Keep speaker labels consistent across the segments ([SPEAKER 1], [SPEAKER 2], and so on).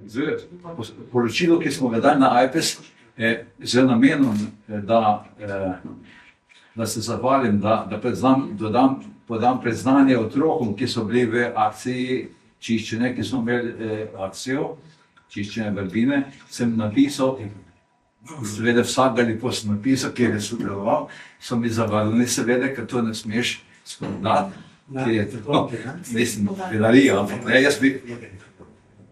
[SPEAKER 1] Z poročilo, ki smo ga dali na iPes, z namenom, da se zahvalim, da podam priznanje otrokom, ki so bili v akciji čiščenja, ki smo imeli akcijo čiščenja Vrbine, sem napisal, seveda vsakega lepo sem napisal, kjer je sodeloval, so mi zavrnili, seveda, ker to ne smeš spodati, ker je tako, mislim, belarija, ampak ne, jaz bi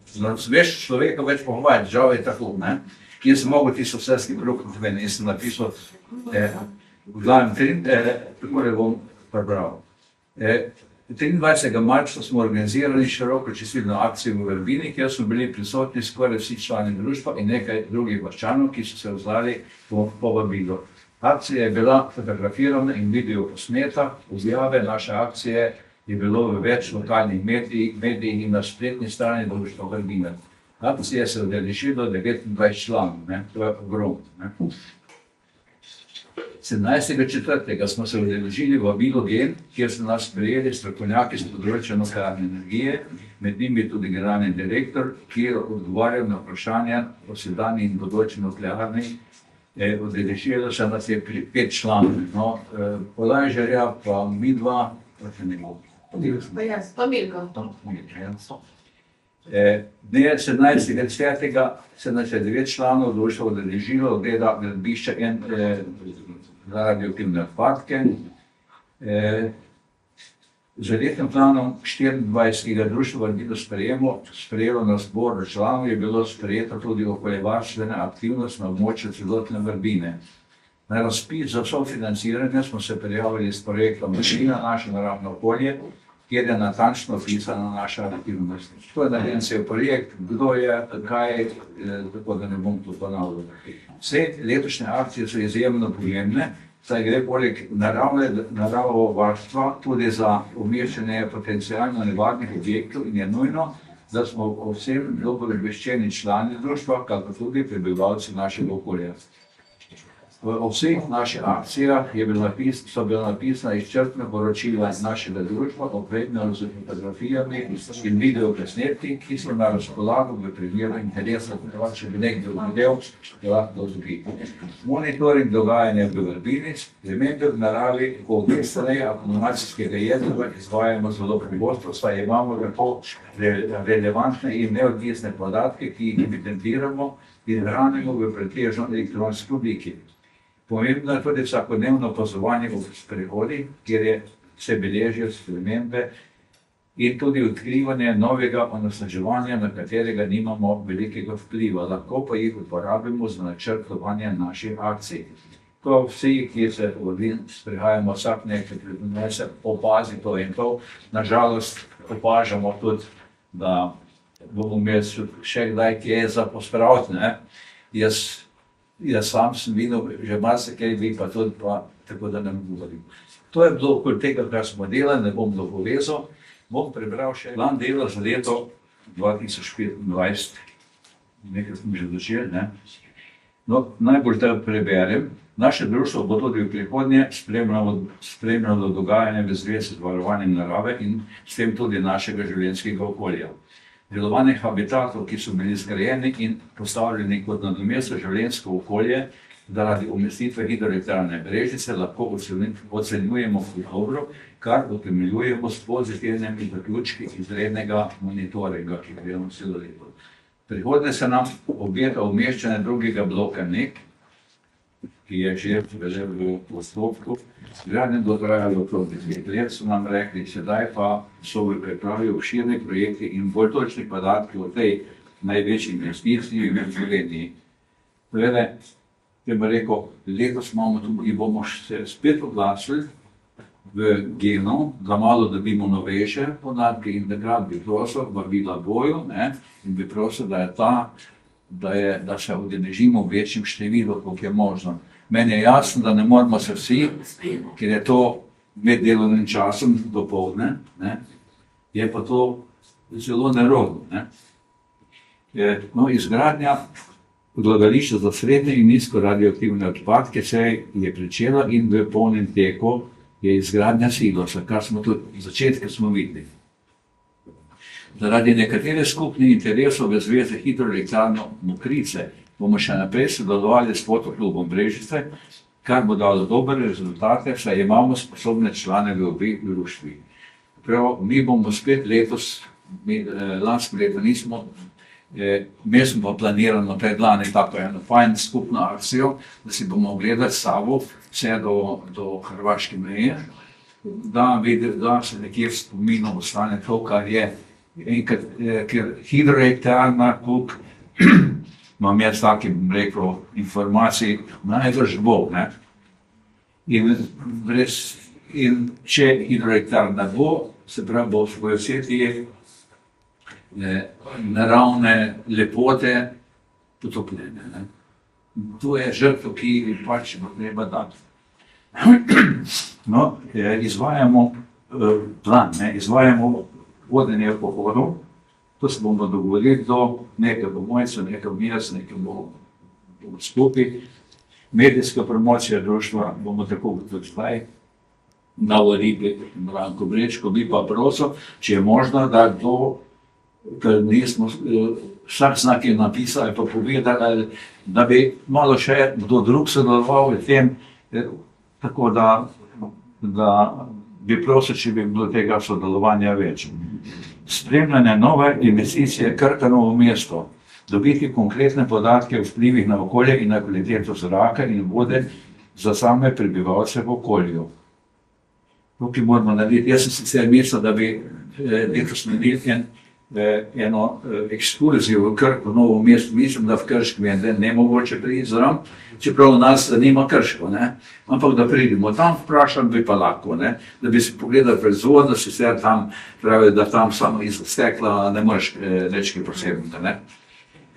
[SPEAKER 1] smeš človeka več pohovati, žal je tako, ne. In sem mogel tisto vseski krug ven in sem napisal, v glavnem, tako da bom prebral. 23. marca smo organizirali široko čistilno akcijo v Vrbini, kjer smo bili prisotni skoraj vsi člani društva in nekaj drugih vaščanov, ki so se odzvali po vabilu. Akcija je bila fotografirana in video posneta, objave naše akcije je bilo v več lokalnih medijih in na spletni strani društva Vrbina. Akcije se udeležilo 29 članov, to je ogromno. 17.4. smo se udeležili v vabilu Gen, kjer so nas sprejeli strokovnjaki s področja nuklearne energije, med njimi tudi generalni direktor, ki je odgovarjal na vprašanja o sedanji in bodoči nuklearni. Udeležilo se nas je 5 članov. No, Polajžarja pa midva,
[SPEAKER 2] Pa Milko.
[SPEAKER 1] Dne 17.10. se nas je 9 članov društva udeležilo ogleda gradbišča za radioaktivne odpadke. Z letnim planom 24. društva Vrbina sprejelo na zbor članov je bilo sprejeto tudi okoljevarstvena aktivnost na območju celotne Vrbine. Na razpis za sofinanciranje smo se prijavili s projektom Mašina naše naravno okolje, kjer je natančno opisana naša aktivnost. To je narejen cel projekt, kdo je, kaj, tako da ne bom to ponavljal. Vse letošnje akcije so izjemno pomembne, saj gre poleg naravovarstva tudi za umeščanje potencialno nevarnih objektov in je nujno, da smo o vsem dobro obveščeni člani društva, kakor tudi prebivalci našega okolja. O vseh naših akcijah so bila napisana izčrpna poročila našega društva, opremljena z fotografijami in videoposnetki, ki so na razpolago v primeru interesa, če bi nekdo videl, je lahko to zgodi. Monitoring dogajanja v Vrbini, spremembe v naravi, ko obvestneje akumulacijskega jedra izvajamo zelo pogosto, saj imamo tako relevantne in neodvisne podatke, ki jih evidentiramo in hranimo v pretežno elektronski obliki. Pomembno je tudi vsakodnevno opazovanje v sprehodih, kjer se beležijo spremembe in tudi odkrivanje novega onesnaževanja, na katerega nimamo velikega vpliva, lahko pa jih uporabimo za načrtovanje naših akcij. To vsi, ki se v Vrbini sprehajamo vsak nekaj, se opazi to in to. Nažalost opažamo tudi, da bomo imeli še kdaj kje za pospraviti, ne. Jaz sam sem videl, že marsikaj vi pa tudi pa, tako da ne govorim. To je bilo okoli tega, kar smo delali, ne bom dopovezal. Bom prebral še plan dela za leto 2025. Nekaj smo že začeli, ne. No, najbolj da preberem. Naše društvo bo tudi v prihodnje spremljalo dogajanje v zvezi z varovanjem narave in s tem tudi našega življenjskega okolja. Delovanje habitatov, ki so bili zgrajeni in postavljeni kot nadomestno življenjsko okolje zaradi umestitve hidroelektrarne Brežice, lahko ocenjujemo kot dobro, kar utemeljujemo s pozitivnimi zaključki izrednega monitoringa, ki ga delamo celo leto. Prihodnje se nam obeta umeščanje drugega bloka NEK, ki je že v postopku. Gradnja bo trajala okrog 2 let, so nam rekli, sedaj pa so v pripravi obširni projekti in bolj točni podatki o tej največji investiciji v Sloveniji. Glede, te bi rekel, letos imamo tudi, bomo se spet oglasili v Genu, da malo dobimo novejše podatke in takrat bi prosil, vabila boju, in bi prosil, da se udeležimo v večjem številu, koliko je možno. Meni je jasno, da ne moramo se vsi, ker je to med delovnim časom dopoldne, je pa to zelo nerodno. No, izgradnja odlagališča za srednje in nizko radioaktivne odpadke se je pričela in v polnem teku je izgradnja silosa, kar smo tudi v začetku smo videli. Zaradi nekaterih skupnih interesov v zvezi Hidroelektrarno Mokrice bomo še naprej sodelovali s Fotoklubom Brežice, kar bo dalo dobre rezultate, saj imamo sposobne člane v obeh društvih. Prav, mi bomo spet letos, lansko leto nismo, mi smo pa planirano predlani tako eno fajn skupno akcijo, da si bomo ogledali Savo vse do hrvaške meje, da se nekje v spominu ostane to, kar je. Ker hidroelektrarna, koliko imam jaz takih, rekel, informacij, najbrž bo, ne. In če hidroelektrarna bo, se pravi, bo v Osetiji naravne lepote potopljene, ne. To je žrtev, ki pač bo treba dati. No, izvajamo plan, ne, izvajamo vodenje pohodov, to se bomo dogovorili, nekaj bo Mojca, nekaj bom jaz, nekaj bomo skupaj. Medijska promocija društva bomo tako kot zdaj navodili Branko Brečko, bi pa prosil, če je možno, da ker nismo vsak znak je napisal ali pa povedal, da bi malo še kdo drug sodeloval v tem, tako da bi prosil, če bi bilo tega sodelovanja več. Spremljanje nove investicije Krka Novo mesto, dobiti konkretne podatke o vplivih na okolje in na kvaliteto zraka in vode za same prebivalce v okolju. Tukaj moramo narediti, jaz sem sicer mislil, da bi letos naredili eno ekskurzijo v Krko Novo mesto, mislim, da v Krškem je nemogoče priti zraven, čeprav nas zanima Krško, ne? Ampak da pridemo tam, vprašam bi pa lahko, ne? Da bi si pogledali proizvodno, sicer tam pravi, da tam samo iz stekla ne moreš reči posebnega, ne?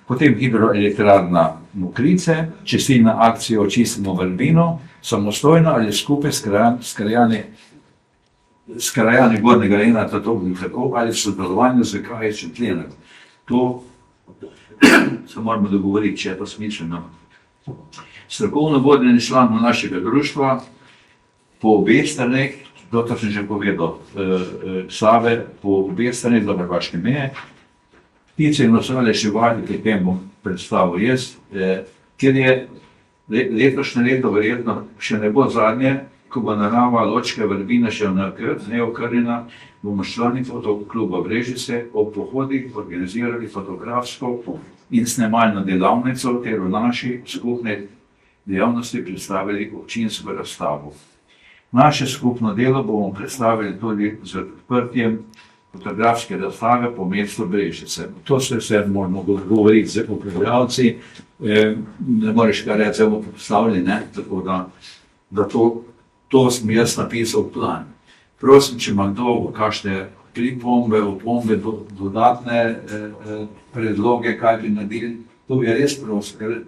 [SPEAKER 1] Potem hidroelektrarna Mokrice, čistilna akcija Očistimo Vrbino, samostojno ali skupaj s krajani Gornjega Lenarta, tako ali v sodelovanju z kraji Črtlenek. To se moramo dogovoriti, če je to smiselno. Strokovno vodenje članov našega društva po obeh straneh, to sem že povedal, Save po obeh straneh do hrvaške meje, ptice in ostale živali, ki tem bom predstavil jaz, ker je letošnje leto verjetno še ne bo zadnje, ko bo narava Ločka Vrbina še neokrnjena, bomo člani Fotokluba Brežice ob pohodih organizirali fotografsko in snemalno delavnico ter v naši skupne dejavnosti predstavili občinsko razstavo. Naše skupno delo bomo predstavili tudi z odprtjem fotografske razstave po mestu Brežice. To se vse moramo govoriti z upravljavci, ne moreš kar reči, bomo predstavili, ne, tako da to sem jaz napisal plan. Prosim, če ima kdo kakšne pripombe, opombe, dodatne predloge, kaj bi naredili, to je res prosim, ker